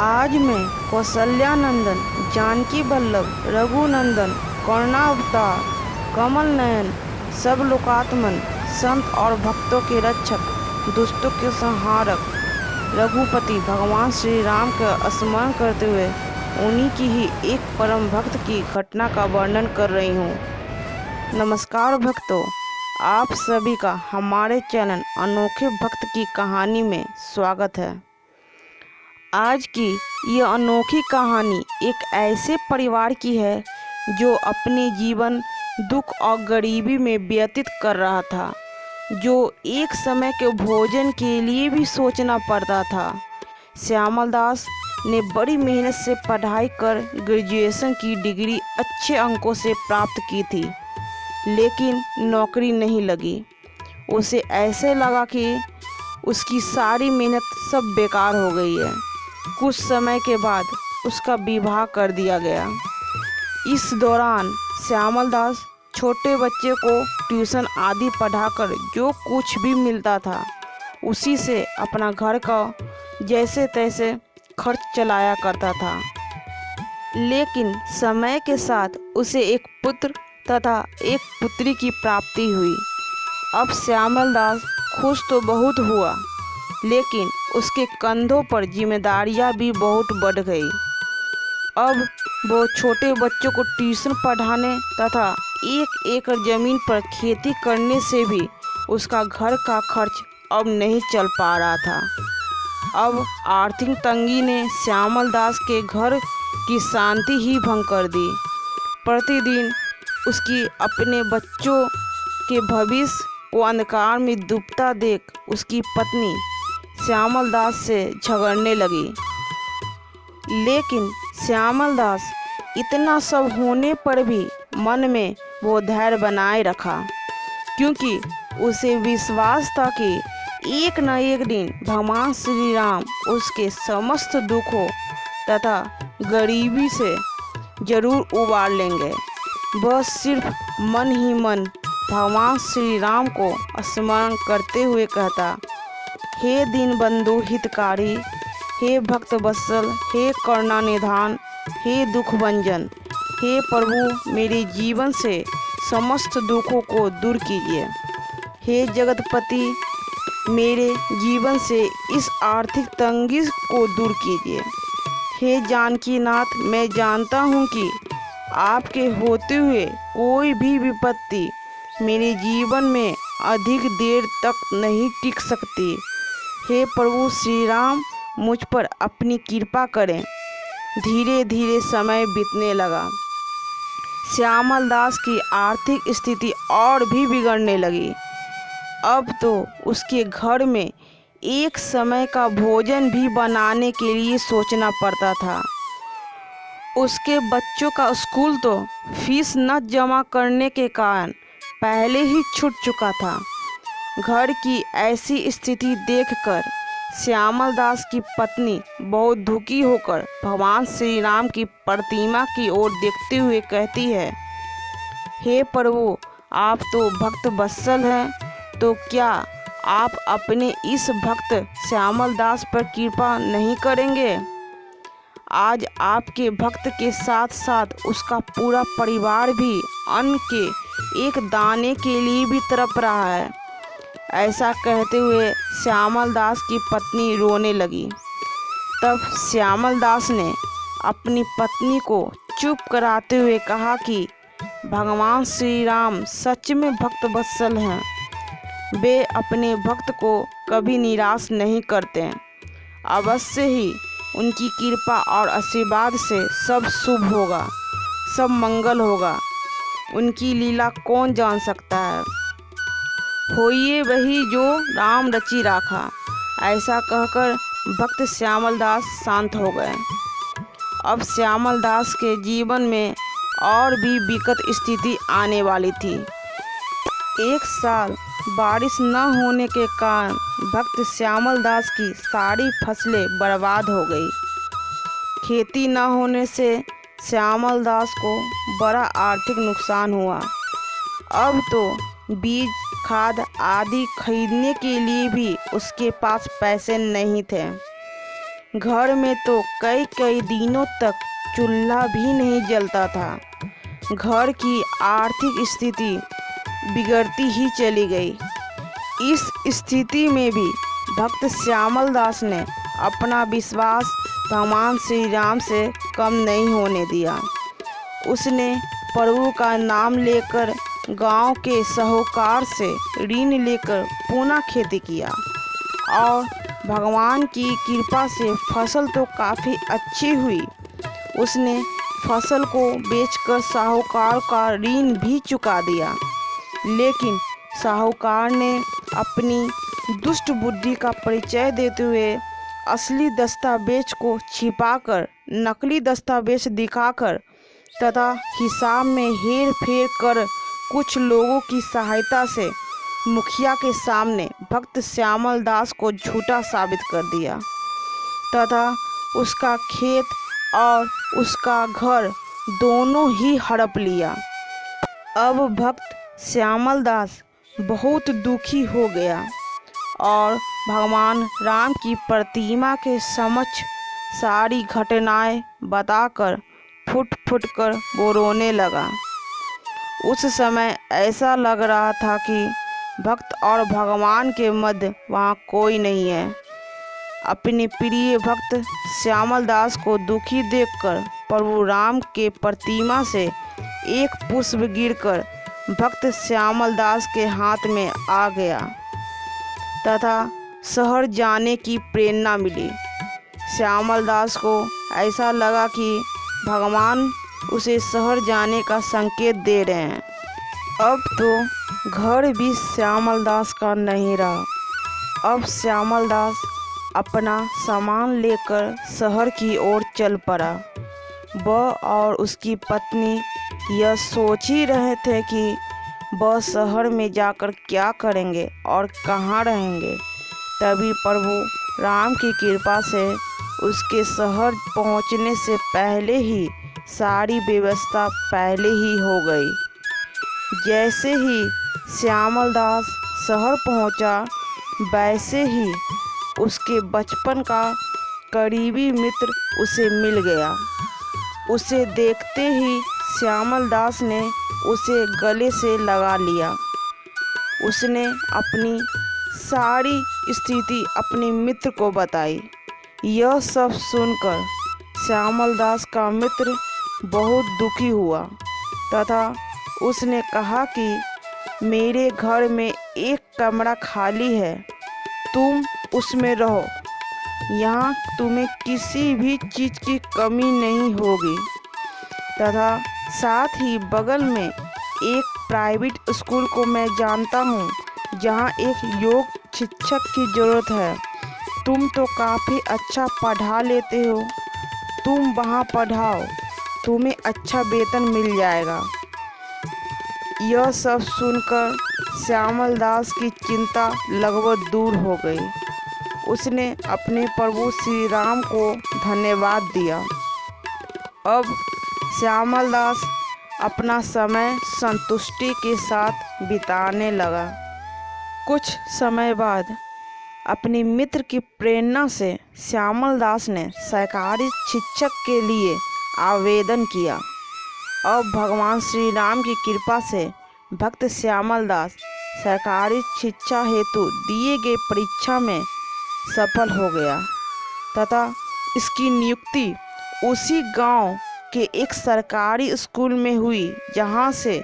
आज मैं कौसल्यानंदन, जानकी वल्लभ, रघुनंदन, करुणावतार, कमल नयन, सब लोकात्मन, संत और भक्तों के रक्षक, दुष्टों के संहारक, रघुपति भगवान श्री राम का स्मरण करते हुए उन्हीं की ही एक परम भक्त की घटना का वर्णन कर रही हूँ। नमस्कार भक्तों, आप सभी का हमारे चैनल अनोखे भक्त की कहानी में स्वागत है। आज की यह अनोखी कहानी एक ऐसे परिवार की है जो अपने जीवन दुख और गरीबी में व्यतीत कर रहा था, जो एक समय के भोजन के लिए भी सोचना पड़ता था। श्यामल दास ने बड़ी मेहनत से पढ़ाई कर ग्रेजुएशन की डिग्री अच्छे अंकों से प्राप्त की थी, लेकिन नौकरी नहीं लगी। उसे ऐसे लगा कि उसकी सारी मेहनत सब बेकार हो गई है। कुछ समय के बाद उसका विवाह कर दिया गया। इस दौरान श्यामल दास छोटे बच्चे को ट्यूशन आदि पढ़ाकर जो कुछ भी मिलता था उसी से अपना घर का जैसे तैसे खर्च चलाया करता था। लेकिन समय के साथ उसे एक पुत्र तथा एक पुत्री की प्राप्ति हुई। अब श्यामल दास खुश तो बहुत हुआ, लेकिन उसके कंधों पर जिम्मेदारियां भी बहुत बढ़ गई। अब वो छोटे बच्चों को ट्यूशन पढ़ाने तथा एक एकड़ ज़मीन पर खेती करने से भी उसका घर का खर्च अब नहीं चल पा रहा था। अब आर्थिक तंगी ने श्यामल दास के घर की शांति ही भंग कर दी। प्रतिदिन उसकी अपने बच्चों के भविष्य को अंधकार में डूबता देख उसकी पत्नी श्यामल दास से झगड़ने लगी। लेकिन श्यामल दास इतना सब होने पर भी मन में वो धैर्य बनाए रखा, क्योंकि उसे विश्वास था कि एक न एक दिन भगवान श्री राम उसके समस्त दुखों तथा गरीबी से जरूर उबार लेंगे। वह सिर्फ मन ही मन भगवान श्री राम को स्मरण करते हुए कहता, हे दीनबंधु हितकारी, हे भक्त वत्सल, हे करुणा निधान, हे दुख भंजन, हे प्रभु मेरे जीवन से समस्त दुखों को दूर कीजिए। हे जगतपति मेरे जीवन से इस आर्थिक तंगी को दूर कीजिए। हे जानकी नाथ, मैं जानता हूँ कि आपके होते हुए कोई भी विपत्ति मेरे जीवन में अधिक देर तक नहीं टिक सकती। हे प्रभु श्री राम, मुझ पर अपनी कृपा करें। धीरे धीरे समय बीतने लगा। श्यामल दास की आर्थिक स्थिति और भी बिगड़ने लगी। अब तो उसके घर में एक समय का भोजन भी बनाने के लिए सोचना पड़ता था। उसके बच्चों का स्कूल तो फीस न जमा करने के कारण पहले ही छूट चुका था। घर की ऐसी स्थिति देखकर श्यामल दास की पत्नी बहुत दुखी होकर भगवान श्री राम की प्रतिमा की ओर देखते हुए कहती है, हे प्रभु, आप तो भक्त वत्सल हैं, तो क्या आप अपने इस भक्त श्यामल दास पर कृपा नहीं करेंगे? आज आपके भक्त के साथ साथ उसका पूरा परिवार भी अन्न के एक दाने के लिए भी तड़प रहा है। ऐसा कहते हुए श्यामल दास की पत्नी रोने लगी। तब श्यामल दास ने अपनी पत्नी को चुप कराते हुए कहा कि भगवान श्री राम सच में भक्त वत्सल हैं। वे अपने भक्त को कभी निराश नहीं करते। अवश्य ही उनकी कृपा और आशीर्वाद से सब शुभ होगा, सब मंगल होगा। उनकी लीला कौन जान सकता है। होइए वही जो राम रची राखा। ऐसा कहकर भक्त श्यामल दास शांत हो गए। अब श्यामल दास के जीवन में और भी विकट स्थिति आने वाली थी। एक साल बारिश न होने के कारण भक्त श्यामल दास की सारी फसलें बर्बाद हो गई। खेती न होने से श्यामल दास को बड़ा आर्थिक नुकसान हुआ। अब तो बीज, खाद आदि खरीदने के लिए भी उसके पास पैसे नहीं थे। घर में तो कई कई दिनों तक चूल्हा भी नहीं जलता था। घर की आर्थिक स्थिति बिगड़ती ही चली गई। इस स्थिति में भी भक्त श्यामल दास ने अपना विश्वास भगवान श्री राम से कम नहीं होने दिया। उसने प्रभु का नाम लेकर गांव के साहूकार से ऋण लेकर पुनः खेती किया और भगवान की कृपा से फसल तो काफ़ी अच्छी हुई। उसने फसल को बेचकर साहूकार का ऋण भी चुका दिया, लेकिन साहूकार ने अपनी दुष्ट बुद्धि का परिचय देते हुए असली दस्तावेज को छिपाकर नकली दस्तावेज दिखाकर तथा हिसाब में हेर फेर कर कुछ लोगों की सहायता से मुखिया के सामने भक्त श्यामल दास को झूठा साबित कर दिया तथा उसका खेत और उसका घर दोनों ही हड़प लिया। अब भक्त श्यामल दास बहुत दुखी हो गया और भगवान राम की प्रतिमा के समक्ष सारी घटनाएं बताकर फुट फुट कर वो रोने लगा। उस समय ऐसा लग रहा था कि भक्त और भगवान के मध्य वहाँ कोई नहीं है। अपने प्रिय भक्त श्यामल दास को दुखी देखकर प्रभु राम के प्रतिमा से एक पुष्प गिरकर भक्त श्यामल दास के हाथ में आ गया तथा शहर जाने की प्रेरणा मिली। श्यामल दास को ऐसा लगा कि भगवान उसे शहर जाने का संकेत दे रहे हैं। अब तो घर भी श्यामल दास का नहीं रहा। अब श्यामल दास अपना सामान लेकर शहर की ओर चल पड़ा। वह और उसकी पत्नी यह सोच ही रहे थे कि वह शहर में जाकर क्या करेंगे और कहाँ रहेंगे। तभी प्रभु राम की कृपा से उसके शहर पहुँचने से पहले ही सारी व्यवस्था पहले ही हो गई। जैसे ही श्यामल दास शहर पहुँचा, वैसे ही उसके बचपन का करीबी मित्र उसे मिल गया। उसे देखते ही श्यामल दास ने उसे गले से लगा लिया। उसने अपनी सारी स्थिति अपने मित्र को बताई। यह सब सुनकर श्यामल दास का मित्र बहुत दुखी हुआ तथा उसने कहा कि मेरे घर में एक कमरा खाली है, तुम उसमें रहो। यहाँ तुम्हें किसी भी चीज़ की कमी नहीं होगी तथा साथ ही बगल में एक प्राइवेट स्कूल को मैं जानता हूँ जहाँ एक योग शिक्षक की ज़रूरत है। तुम तो काफ़ी अच्छा पढ़ा लेते हो, तुम वहाँ पढ़ाओ, तुम्हें अच्छा वेतन मिल जाएगा। यह सब सुनकर श्यामल दास की चिंता लगभग दूर हो गई। उसने अपने प्रभु श्री राम को धन्यवाद दिया। अब श्यामल दास अपना समय संतुष्टि के साथ बिताने लगा। कुछ समय बाद अपने मित्र की प्रेरणा से श्यामल दास ने सरकारी शिक्षक के लिए आवेदन किया। अब भगवान श्री राम की कृपा से भक्त श्यामल दास सरकारी शिक्षा हेतु दिए गए परीक्षा में सफल हो गया तथा इसकी नियुक्ति उसी गांव के एक सरकारी स्कूल में हुई जहां से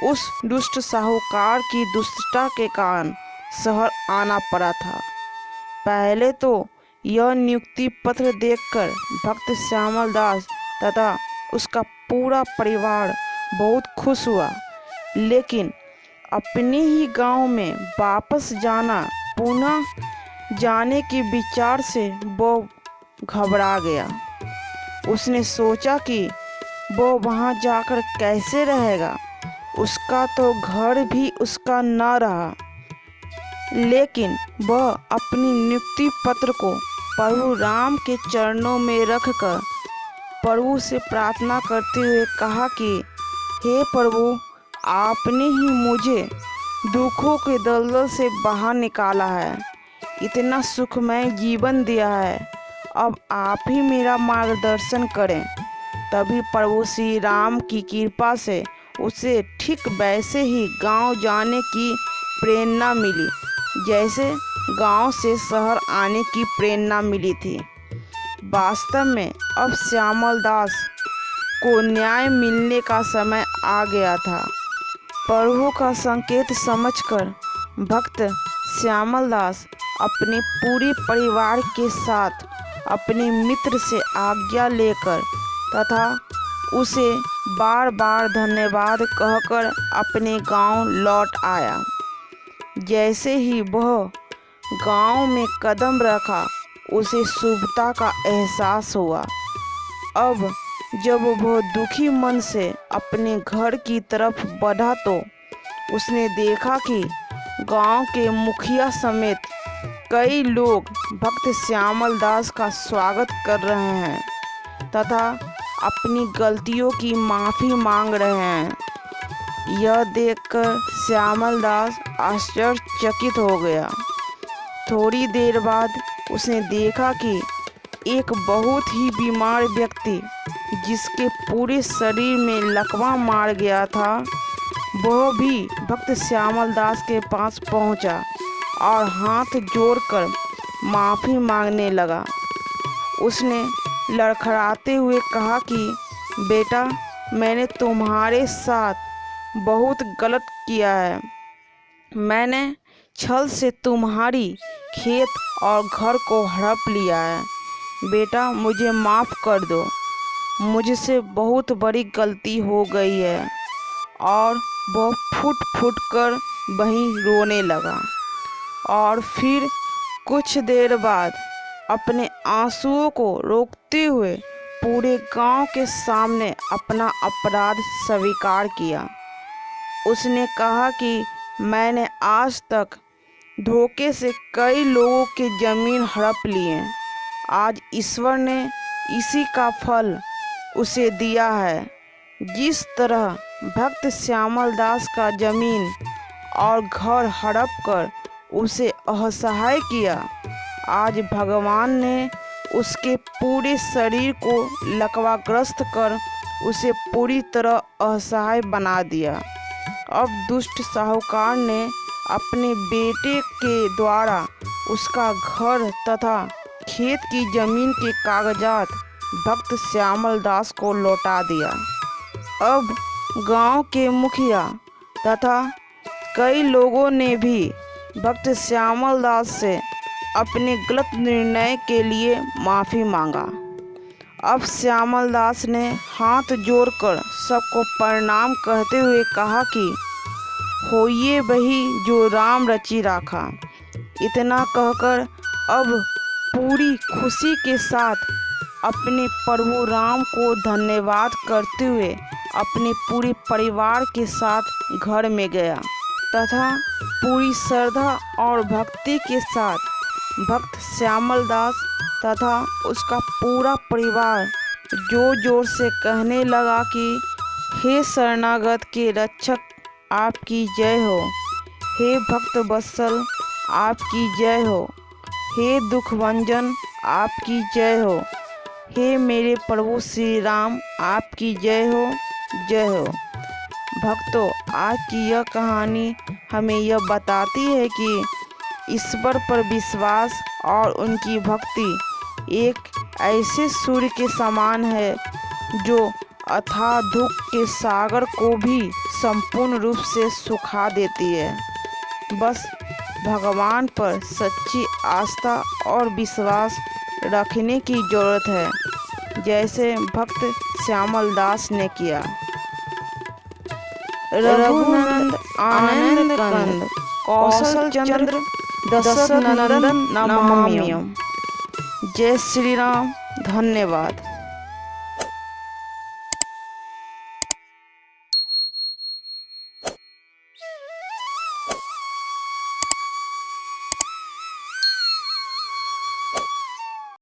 उस दुष्ट साहूकार की दुष्टता के कारण शहर आना पड़ा था। पहले तो यह नियुक्ति पत्र देखकर भक्त श्यामल दास तथा उसका पूरा परिवार बहुत खुश हुआ, लेकिन अपने ही गांव में वापस जाना पुनः जाने के विचार से वो घबरा गया। उसने सोचा कि वो वहाँ जाकर कैसे रहेगा, उसका तो घर भी उसका न रहा। लेकिन वह अपनी नियुक्ति पत्र को प्रभु राम के चरणों में रखकर प्रभु से प्रार्थना करते हुए कहा कि हे प्रभु, आपने ही मुझे दुखों के दलदल से बाहर निकाला है, इतना सुखमय जीवन दिया है अब आप ही मेरा मार्गदर्शन करें। तभी प्रभु श्री राम की कृपा से उसे ठीक वैसे ही गांव जाने की प्रेरणा मिली जैसे गांव से शहर आने की प्रेरणा मिली थी। वास्तव में अब श्यामल दास को न्याय मिलने का समय आ गया था। प्रभु का संकेत समझकर भक्त श्यामल दास अपने पूरे परिवार के साथ अपने मित्र से आज्ञा लेकर तथा उसे बार बार धन्यवाद कहकर अपने गांव लौट आया। जैसे ही वह गांव में कदम रखा उसे शुभता का एहसास हुआ। अब जब वह दुखी मन से अपने घर की तरफ बढ़ा तो उसने देखा कि गांव के मुखिया समेत कई लोग भक्त श्यामल दास का स्वागत कर रहे हैं तथा अपनी गलतियों की माफ़ी मांग रहे हैं। यह देखकर श्यामल दास आश्चर्यचकित हो गया। थोड़ी देर बाद उसने देखा कि एक बहुत ही बीमार व्यक्ति जिसके पूरे शरीर में लकवा मार गया था वह भी भक्त श्यामल दास के पास पहुंचा और हाथ जोड़कर माफ़ी मांगने लगा। उसने लड़खड़ाते हुए कहा कि बेटा, मैंने तुम्हारे साथ बहुत गलत किया है। मैंने छल से तुम्हारी खेत और घर को हड़प लिया है। बेटा, मुझे माफ़ कर दो। मुझसे बहुत बड़ी गलती हो गई है। और वह फुट फुट कर वहीं रोने लगा और फिर कुछ देर बाद अपने आंसुओं को रोकते हुए पूरे गांव के सामने अपना अपराध स्वीकार किया। उसने कहा कि मैंने आज तक धोखे से कई लोगों की ज़मीन हड़प ली है। आज ईश्वर ने इसी का फल उसे दिया है। जिस तरह भक्त श्यामल दास का ज़मीन और घर हड़प कर उसे असहाय किया, आज भगवान ने उसके पूरे शरीर को लकवाग्रस्त कर उसे पूरी तरह असहाय बना दिया। अब दुष्ट साहूकार ने अपने बेटे के द्वारा उसका घर तथा खेत की जमीन के कागजात भक्त श्यामल दास को लौटा दिया। अब गांव के मुखिया तथा कई लोगों ने भी भक्त श्यामल दास से अपने गलत निर्णय के लिए माफ़ी मांगा। अब श्यामल दास ने हाथ जोड़कर सबको प्रणाम कहते हुए कहा कि होइए वही जो राम रचि राखा। इतना कहकर अब पूरी खुशी के साथ अपने प्रभु राम को धन्यवाद करते हुए अपने पूरे परिवार के साथ घर में गया तथा पूरी श्रद्धा और भक्ति के साथ भक्त श्यामल दास तथा उसका पूरा परिवार जोर जोर से कहने लगा कि हे शरणागत के रक्षक, आपकी जय हो। हे भक्त वत्सल, आपकी जय हो। हे दुखभंजन, आपकी जय हो। हे मेरे प्रभु श्री राम, आपकी जय हो, जय हो। भक्तों, आज की यह कहानी हमें यह बताती है कि ईश्वर पर विश्वास और उनकी भक्ति एक ऐसे सूर्य के समान है जो अथाह दुख के सागर को भी संपूर्ण रूप से सुखा देती है। बस भगवान पर सच्ची आस्था और विश्वास रखने की ज़रूरत है, जैसे भक्त श्यामल दास ने किया। रघुनंद आनंद कंद कौशल चंद्र दशरथ नंदन नमाम्यहम्। जय श्री राम। धन्यवाद।